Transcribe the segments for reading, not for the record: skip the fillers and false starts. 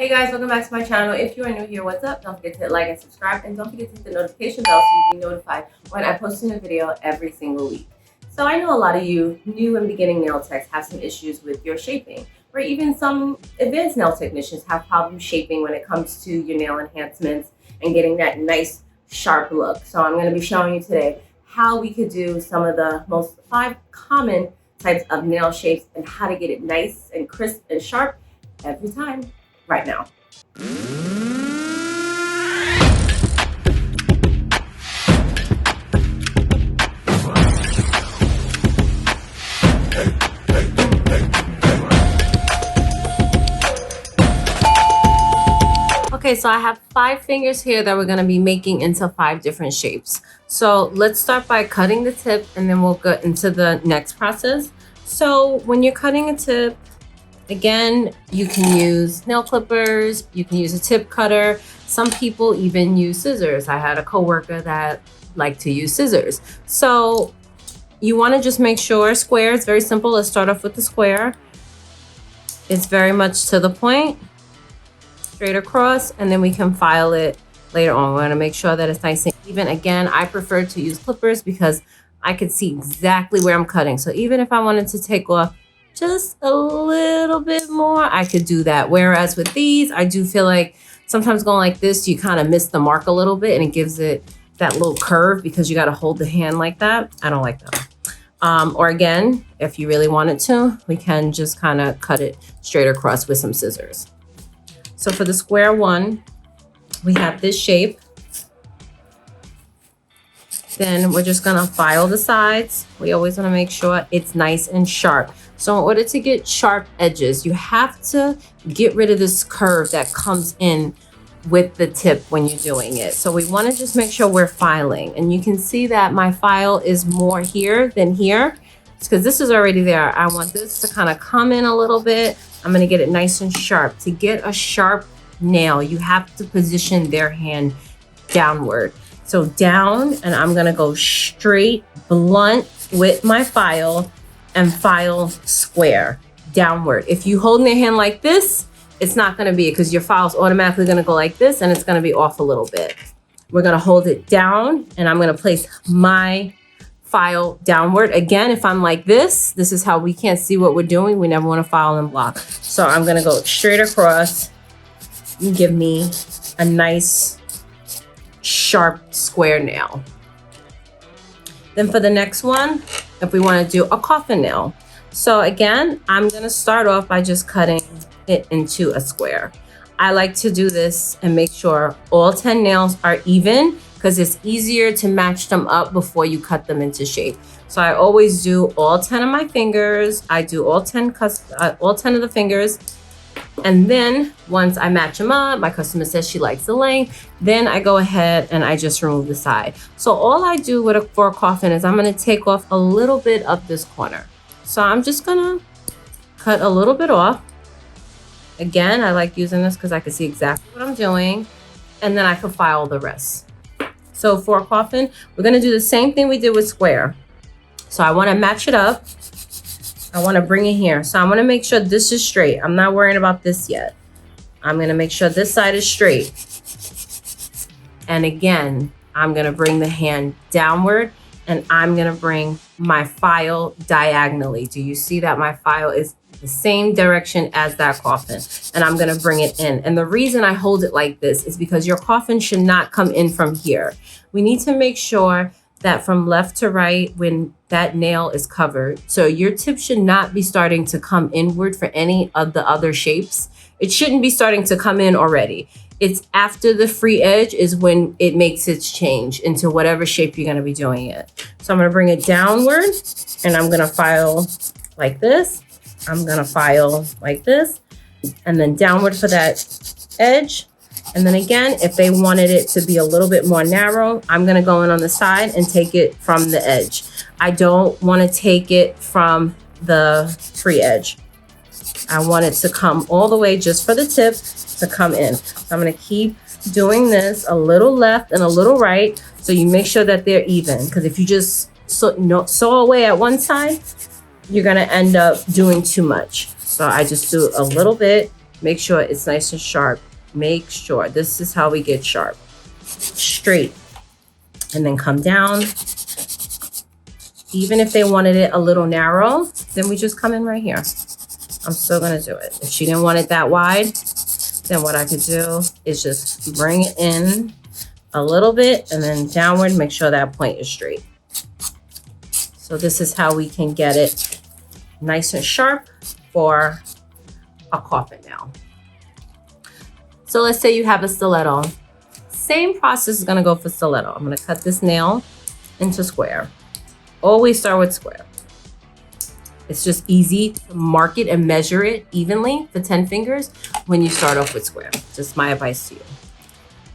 Hey guys, welcome back to my channel. If you are new here, what's up? Don't forget to hit like and subscribe, and don't forget to hit the notification bell so you can be notified when I post a new video every single week. So I know a lot of you new and beginning nail techs have some issues with your shaping, or even some advanced nail technicians have problems shaping when it comes to your nail enhancements and getting that nice sharp look. So I'm going to be showing you today how we could do some of the most 5 common types of nail shapes and how to get it nice and crisp and sharp every time right now. Okay, so I have 5 fingers here that we're going to be making into 5 different shapes. So let's start by cutting the tip and then we'll go into the next process. So when you're cutting a tip, again, you can use nail clippers, you can use a tip cutter. Some people even use scissors. I had a coworker that liked to use scissors. So you want to just make sure square. It's very simple. Let's start off with the square. It's very much to the point, straight across, and then we can file it later on. We're going to make sure that it's nice and even. Again, I prefer to use clippers because I could see exactly where I'm cutting. So even if I wanted to take off just a little bit more, I could do that. Whereas with these, I do feel like sometimes going like this, you kind of miss the mark a little bit and it gives it that little curve because you got to hold the hand like that. I don't like that. Or again, if you really wanted to, we can just kind of cut it straight across with some scissors. So for the square one, we have this shape. Then we're just gonna file the sides. We always wanna make sure it's nice and sharp. So in order to get sharp edges, you have to get rid of this curve that comes in with the tip when you're doing it. So we wanna just make sure we're filing. And you can see that my file is more here than here. It's because this is already there. I want this to kind of come in a little bit. I'm gonna get it nice and sharp. To get a sharp nail, you have to position their hand downward. So down, and I'm gonna go straight blunt with my file and file square downward. If you hold in your hand like this, it's not gonna be it because your file's automatically gonna go like this and it's gonna be off a little bit. We're gonna hold it down and I'm gonna place my file downward. Again, if I'm like this is how we can't see what we're doing. We never wanna file and block. So I'm gonna go straight across and give me a nice sharp square nail. Then for the next one, if we want to do a coffin nail. So again, I'm going to start off by just cutting it into a square. I like to do this and make sure all 10 nails are even because it's easier to match them up before you cut them into shape. So I always do all 10 of my fingers. I do all 10 of the fingers. And then once I match them up, my customer says she likes the length, then I go ahead and I just remove the side. So all I do for a coffin is I'm going to take off a little bit of this corner. So I'm just going to cut a little bit off. Again, I like using this because I can see exactly what I'm doing, and then I can file the rest. So for a coffin, we're going to do the same thing we did with square. So I want to match it up. I want to bring it here. So I'm going to make sure this is straight. I'm not worrying about this yet. I'm going to make sure this side is straight. And again, I'm going to bring the hand downward and I'm going to bring my file diagonally. Do you see that my file is the same direction as that coffin? And I'm going to bring it in. And the reason I hold it like this is because your coffin should not come in from here. We need to make sure that from left to right when that nail is covered. So your tip should not be starting to come inward for any of the other shapes. It shouldn't be starting to come in already. It's after the free edge is when it makes its change into whatever shape you're gonna be doing it. So I'm gonna bring it downward and I'm gonna file like this. I'm gonna file like this and then downward for that edge. And then again, if they wanted it to be a little bit more narrow, I'm going to go in on the side and take it from the edge. I don't want to take it from the free edge. I want it to come all the way just for the tip to come in. So I'm going to keep doing this a little left and a little right so you make sure that they're even. Because if you just saw away at one side, you're going to end up doing too much. So I just do a little bit Make sure it's nice and sharp. Make sure this is how we get sharp. Straight. And then come down. Even if they wanted it a little narrow, then we just come in right here. I'm still gonna do it. If she didn't want it that wide, then what I could do is just bring it in a little bit and then downward, make sure that point is straight. So this is how we can get it nice and sharp for a coffin now. So let's say you have a stiletto. Same process is gonna go for stiletto. I'm gonna cut this nail into square. Always start with square. It's just easy to mark it and measure it evenly for 10 fingers when you start off with square. Just my advice to you.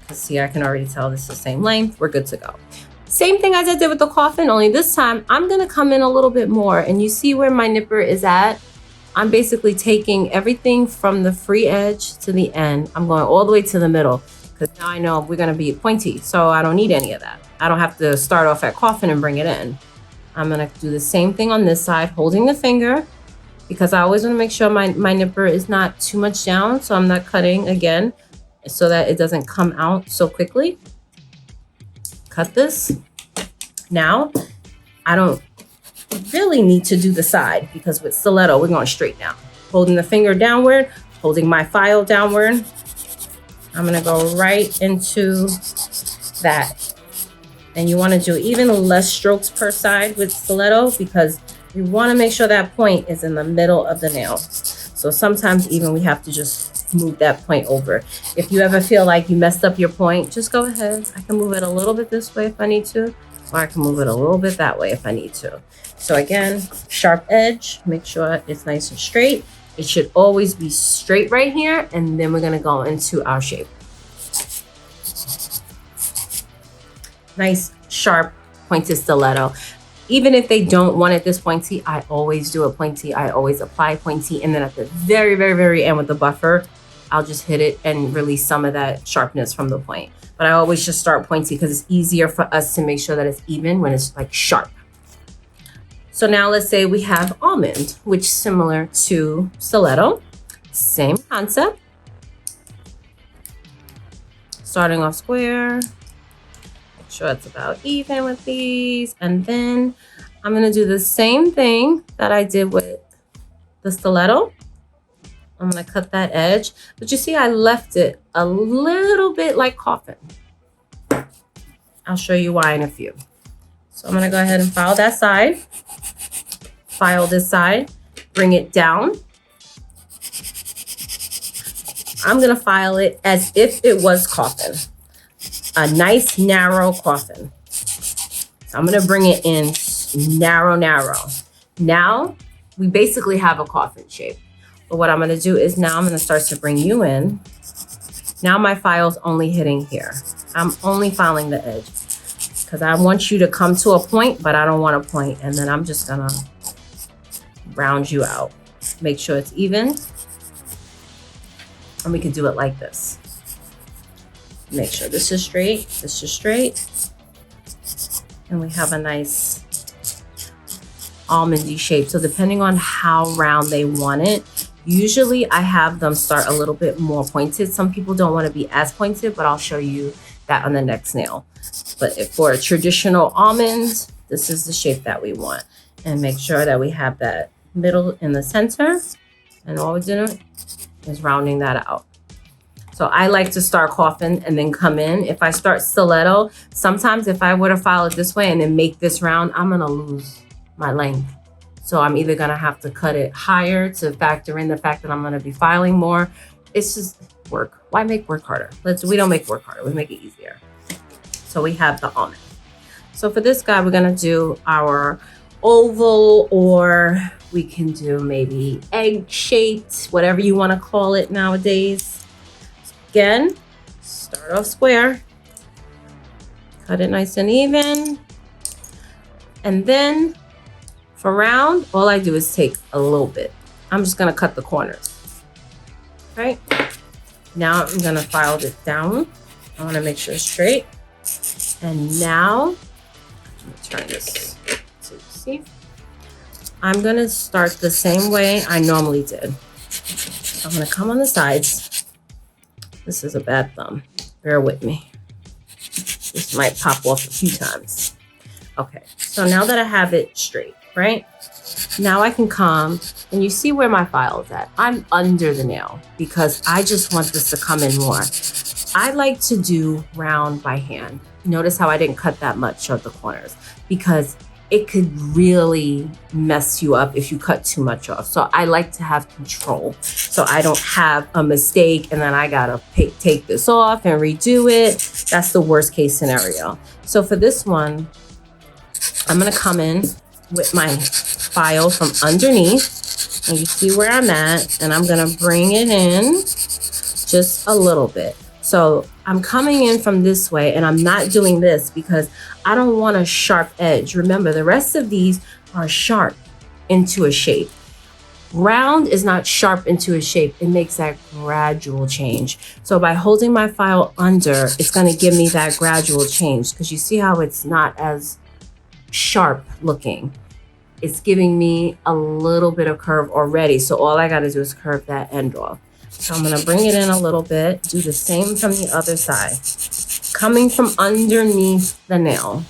Because see, I can already tell this is the same length. We're good to go. Same thing as I did with the coffin, only this time I'm gonna come in a little bit more. And you see where my nipper is at? I'm basically taking everything from the free edge to the end. I'm going all the way to the middle because now I know we're gonna be pointy. So I don't need any of that. I don't have to start off at coffin and bring it in. I'm gonna do the same thing on this side, holding the finger because I always wanna make sure my nipper is not too much down. So I'm not cutting again so that it doesn't come out so quickly. Cut this. Now, I don't really need to do the side because with stiletto, we're going straight down. Holding the finger downward, holding my file downward. I'm gonna go right into that. And you wanna do even less strokes per side with stiletto because we wanna make sure that point is in the middle of the nail. So sometimes even we have to just move that point over. If you ever feel like you messed up your point, just go ahead. I can move it a little bit this way if I need to, or I can move it a little bit that way if I need to. So again, sharp edge, make sure it's nice and straight. It should always be straight right here, and then we're gonna go into our shape. Nice, sharp, pointed stiletto. Even if they don't want it this pointy, I always do a pointy. I always apply pointy, and then at the very, very, very end with the buffer, I'll just hit it and release some of that sharpness from the point. But I always just start pointy because it's easier for us to make sure that it's even when it's like sharp. So now let's say we have almond, which is similar to stiletto. Same concept. Starting off square. Make sure it's about even with these. And then I'm gonna do the same thing that I did with the stiletto. I'm gonna cut that edge. But you see, I left it a little bit like coffin. I'll show you why in a few. So I'm gonna go ahead and file that side. File this side, bring it down. I'm gonna file it as if it was coffin. A nice narrow coffin. So I'm gonna bring it in narrow, narrow. Now, we basically have a coffin shape. But what I'm gonna do is now I'm gonna start to bring you in. Now my file's only hitting here. I'm only filing the edge because I want you to come to a point, but I don't want a point. And then I'm just gonna round you out. Make sure it's even. And we can do it like this. Make sure this is straight, this is straight. And we have a nice almondy shape. So depending on how round they want it, usually I have them start a little bit more pointed. Some people don't want to be as pointed, but I'll show you that on the next nail. But for a traditional almond, this is the shape that we want. And make sure that we have that middle in the center. And all we're doing is rounding that out. So I like to start coffin and then come in. If I start stiletto, sometimes if I were to file it this way and then make this round, I'm gonna lose my length. So I'm either gonna have to cut it higher to factor in the fact that I'm gonna be filing more. It's just work. Why make work harder? We don't make work harder, we make it easier. So we have the almond. So for this guy, we're gonna do our oval, or we can do maybe egg shaped, whatever you wanna call it nowadays. Again, start off square, cut it nice and even. And then for round, all I do is take a little bit. I'm just gonna cut the corners, right? Now I'm gonna file it down. I wanna make sure it's straight. And now, let me turn this so you see. I'm gonna start the same way I normally did. I'm gonna come on the sides. This is a bad thumb. Bear with me. This might pop off a few times. Okay, so now that I have it straight, right? Now I can come, and you see where my file is at. I'm under the nail because I just want this to come in more. I like to do round by hand. Notice how I didn't cut that much of the corners because it could really mess you up if you cut too much off. So I like to have control so I don't have a mistake and then I gotta take this off and redo it. That's the worst case scenario. So for this one, I'm gonna come in with my file from underneath, and you see where I'm at, and I'm gonna bring it in just a little bit. So I'm coming in from this way, and I'm not doing this because I don't want a sharp edge. Remember, the rest of these are sharp into a shape. Round is not sharp into a shape. It makes that gradual change. So by holding my file under, it's gonna give me that gradual change because you see how it's not as sharp looking. It's giving me a little bit of curve already. So all I gotta do is curve that end off. So I'm gonna bring it in a little bit, do the same from the other side, coming from underneath the nail.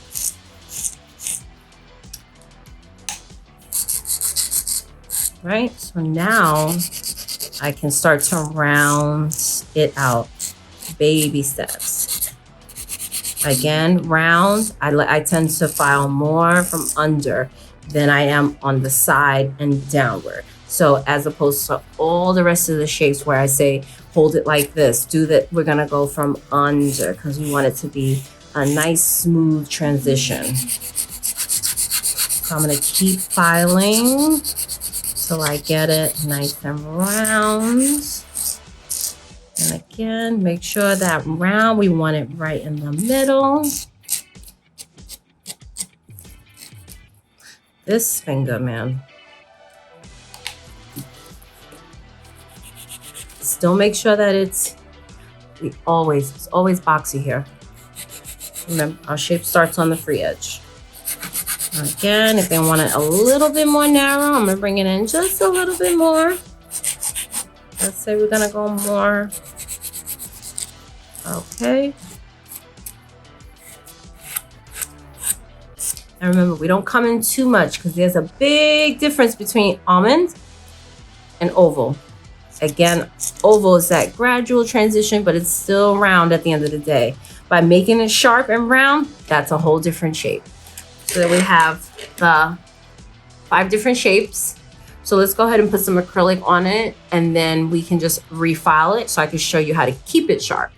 Right, so now I can start to round it out, baby steps. Again, round, I tend to file more from under than I am on the side and downward. So as opposed to all the rest of the shapes where I say, hold it like this, do that, we're gonna go from under because we want it to be a nice smooth transition. So I'm gonna keep filing till I get it nice and round. And again, make sure that round, we want it right in the middle. This finger, man. Still make sure that it's always boxy here. Remember, our shape starts on the free edge. Again, if they want it a little bit more narrow, I'm gonna bring it in just a little bit more. Let's say we're gonna go more. Okay. And remember, we don't come in too much because there's a big difference between almond and oval. Again, oval is that gradual transition, but it's still round at the end of the day. By making it sharp and round, that's a whole different shape. So then we have the 5 different shapes. So let's go ahead and put some acrylic on it, and then we can just refile it so I can show you how to keep it sharp.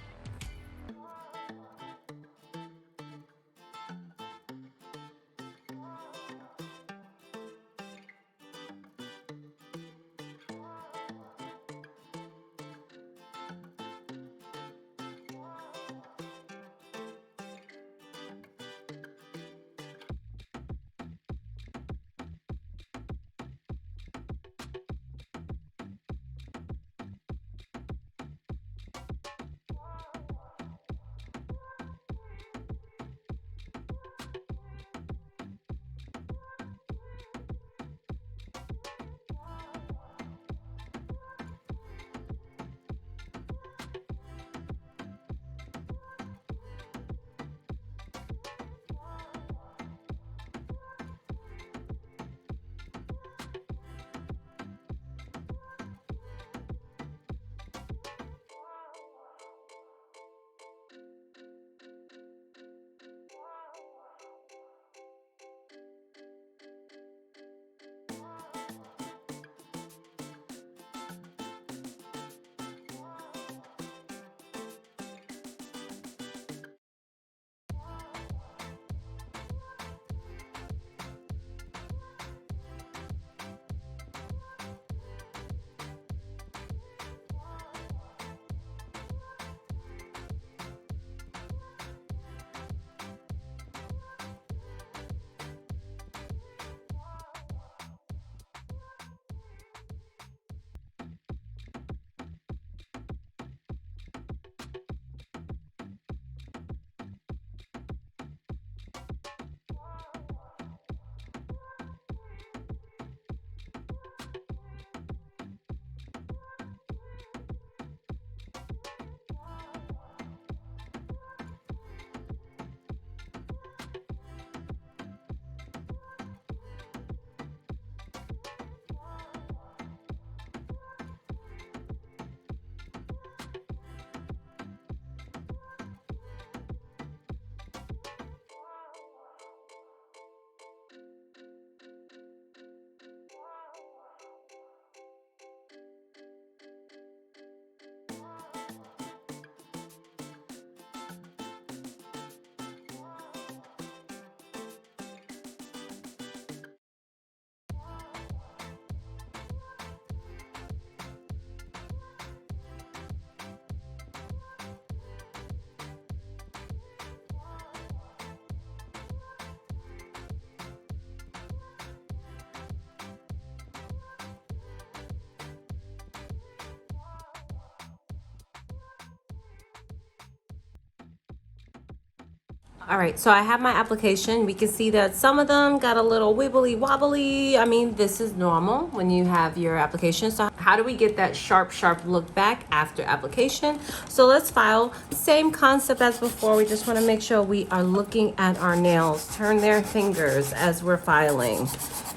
All right, so I have my application. We can see that some of them got a little wibbly wobbly. I mean, this is normal when you have your application. So how do we get that sharp look back after application? So let's file. Same concept as before. We just want to make sure we are looking at our nails. Turn their fingers as we're filing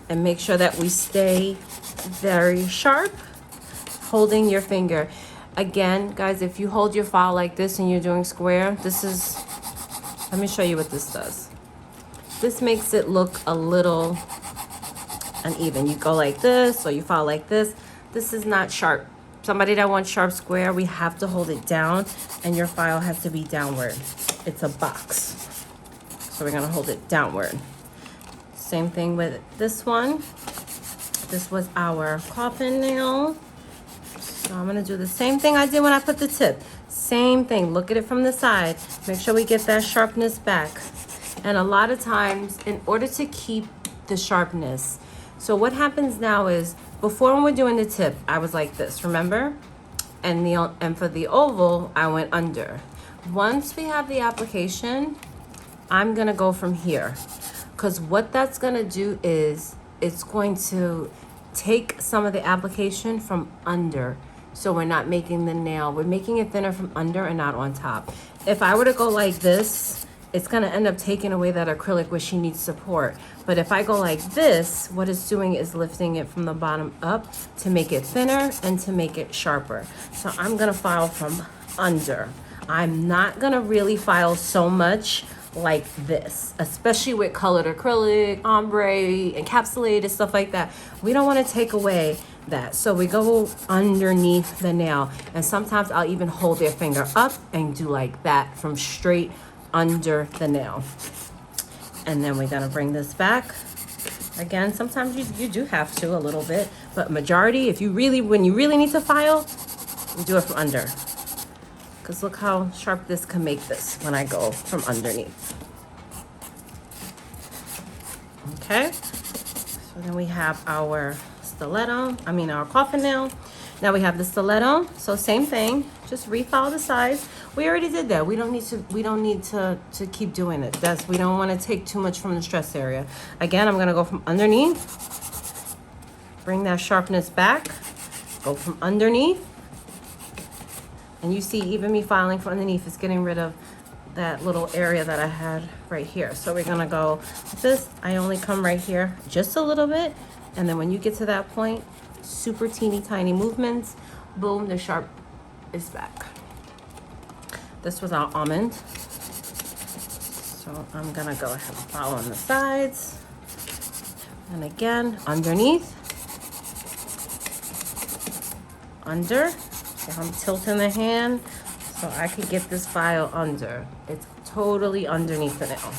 and make sure that we stay very sharp, holding your finger. Again, guys, if you hold your file like this and you're doing square, let me show you what this does. This makes it look a little uneven. You go like this or you file like this. This is not sharp. Somebody that wants sharp square, we have to hold it down and your file has to be downward. It's a box. So we're gonna hold it downward. Same thing with this one. This was our coffin nail. So I'm gonna do the same thing I did when I put the tip. Same thing, look at it from the side. Make sure we get that sharpness back. And a lot of times, in order to keep the sharpness, so what happens now is, before when we're doing the tip, I was like this, remember? And for the oval, I went under. Once we have the application, I'm gonna go from here. Because what that's gonna do is, it's going to take some of the application from under. So we're not making the nail, we're making it thinner from under and not on top. If I were to go like this, it's gonna end up taking away that acrylic where she needs support. But if I go like this, what it's doing is lifting it from the bottom up to make it thinner and to make it sharper. So I'm gonna file from under. I'm not gonna really file so much like this, especially with colored acrylic, ombre, encapsulated, stuff like that. We don't wanna take away that. So we go underneath the nail, and sometimes I'll even hold their finger up and do like that from straight under the nail. And then we're gonna bring this back. Again, sometimes you do have to a little bit, but majority, when you really need to file, you do it from under. Because look how sharp this can make this when I go from underneath. Okay, so then we have our our coffin nail. Now we have the stiletto. So same thing, just refile the sides. We already did that. We don't need to keep doing it. We don't want to take too much from the stress area. Again, I'm gonna go from underneath, bring that sharpness back, go from underneath. And you see, even me filing from underneath is getting rid of that little area that I had right here. So we're gonna go with this. I only come right here just a little bit. And then when you get to that point, super teeny tiny movements, boom, the sharp is back. This was our almond. So I'm gonna go ahead and file on the sides. And again, underneath, under. So I'm tilting the hand so I could get this file under. It's totally underneath the nail.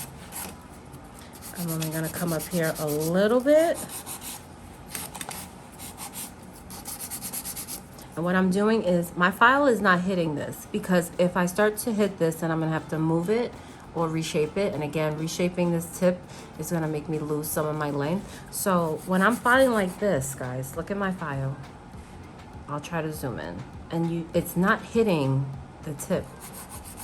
I'm only gonna come up here a little bit. And what I'm doing is, my file is not hitting this, because if I start to hit this, then I'm gonna have to move it or reshape it. And again, reshaping this tip is gonna make me lose some of my length. So when I'm filing like this, guys, look at my file. I'll try to zoom in. And it's not hitting the tip.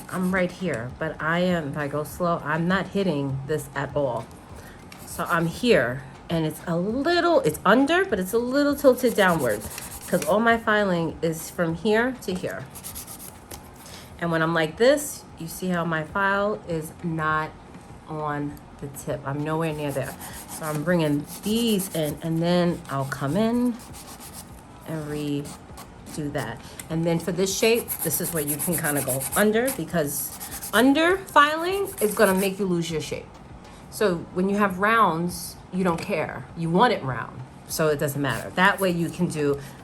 I'm right here, but if I go slow, I'm not hitting this at all. So I'm here, and it's under, but it's a little tilted downward, because all my filing is from here to here. And when I'm like this, you see how my file is not on the tip. I'm nowhere near there. So I'm bringing these in, and then I'll come in and redo that. And then for this shape, this is where you can kind of go under, because under filing is gonna make you lose your shape. So when you have rounds, you don't care. You want it round, so it doesn't matter. That way you can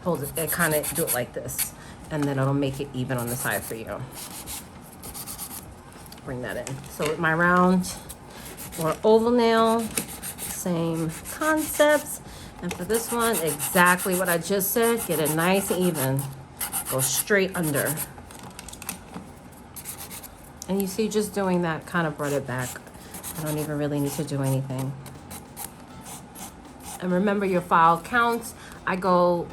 hold it, kind of do it like this, and then it'll make it even on the side for you. Bring that in. So with my round or oval nail, same concepts. And for this one, exactly what I just said. Get it nice and even. Go straight under. And you see, just doing that kind of brought it back. I don't even really need to do anything. And remember, your file counts. I go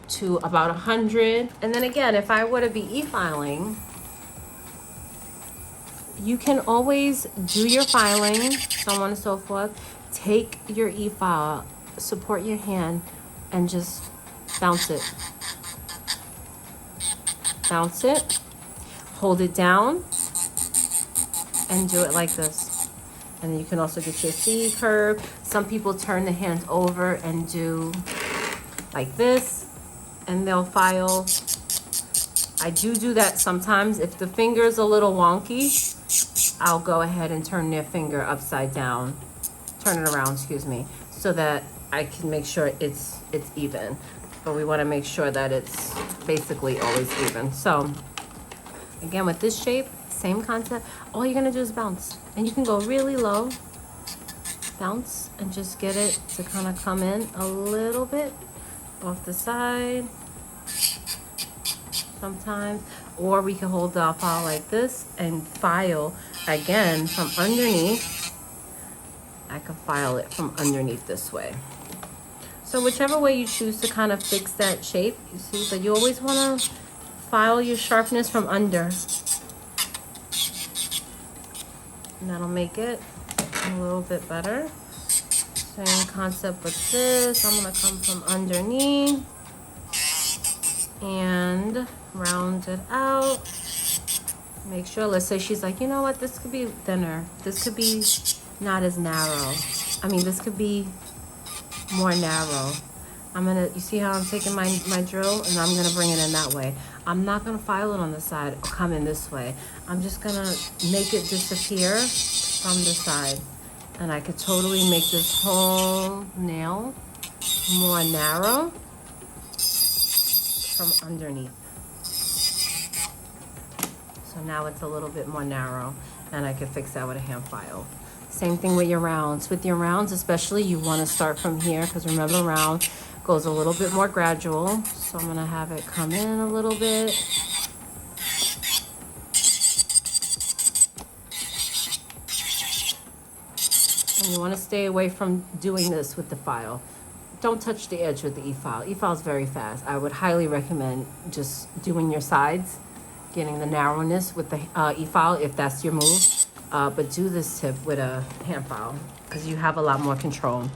to about 100. And then again, if I were to be e-filing, you can always do your filing, so on and so forth. Take your e-file, support your hand, and just bounce it. Bounce it, hold it down, and do it like this. And then you can also get your C curve. Some people turn the hands over and do like this, and they'll file. I do that sometimes. If the finger is a little wonky, I'll go ahead and turn their finger upside down, turn it around, excuse me, so that I can make sure it's even. But we want to make sure that it's basically always even. So again, with this shape, same concept. All you're gonna do is bounce, and you can go really low, bounce, and just get it to kind of come in a little bit off the side sometimes. Or we can hold the file like this and file again from underneath. I can file it from underneath this way. So whichever way you choose to kind of fix that shape, you see, but you always want to file your sharpness from under. And that'll make it a little bit better. Same concept with this. I'm gonna come from underneath and round it out. Make sure, let's say she's like, you know what, this could be thinner. This could be not as narrow. I mean, this could be more narrow. I'm gonna, you see how I'm taking my drill and I'm gonna bring it in that way. I'm not gonna file it on the side or come in this way. I'm just gonna make it disappear from the side. And I could totally make this whole nail more narrow from underneath. So now it's a little bit more narrow, and I can fix that with a hand file. Same thing with your rounds. With your rounds especially, you want to start from here, because remember, round goes a little bit more gradual. So I'm going to have it come in a little bit. And you want to stay away from doing this with the file. Don't touch the edge with the e-file. E-file is very fast. I would highly recommend just doing your sides, getting the narrowness with the e-file if that's your move. But do this tip with a hand file because you have a lot more control.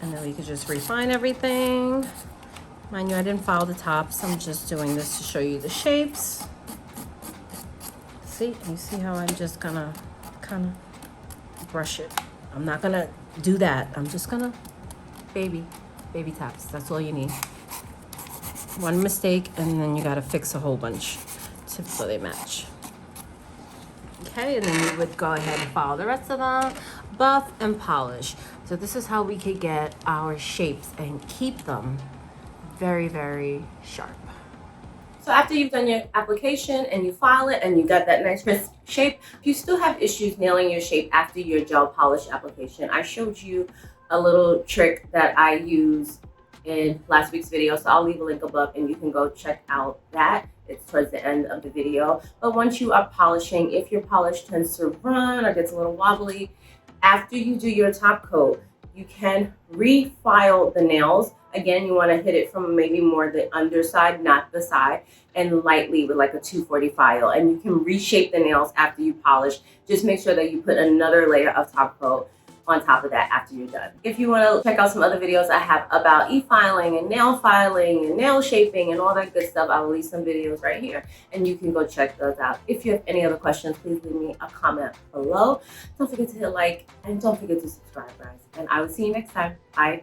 And then we could just refine everything. Mind you, I didn't file the tops. I'm just doing this to show you the shapes. See, you see how I'm just gonna kind of brush it. I'm not gonna do that. I'm just gonna baby taps. That's all you need. One mistake and then you gotta fix a whole bunch so they match. Okay, and then we would go ahead and follow the rest of them. Buff and polish. So this is how we could get our shapes and keep them very, very sharp. So after you've done your application and you file it and you got that nice crisp shape, if you still have issues nailing your shape after your gel polish application, I showed you a little trick that I use in last week's video, so I'll leave a link above and you can go check out that. It's towards the end of the video. But once you are polishing, if your polish tends to run or gets a little wobbly, after you do your top coat, you can refile the nails. Again, you want to hit it from maybe more the underside, not the side, and lightly with like a 240 file. And you can reshape the nails after you polish. Just make sure that you put another layer of top coat on top of that after you're done. If you want to check out some other videos I have about e-filing and nail shaping and all that good stuff, I'll leave some videos right here and you can go check those out. If you have any other questions, please leave me a comment below. Don't forget to hit like and don't forget to subscribe, guys. And I will see you next time. Bye.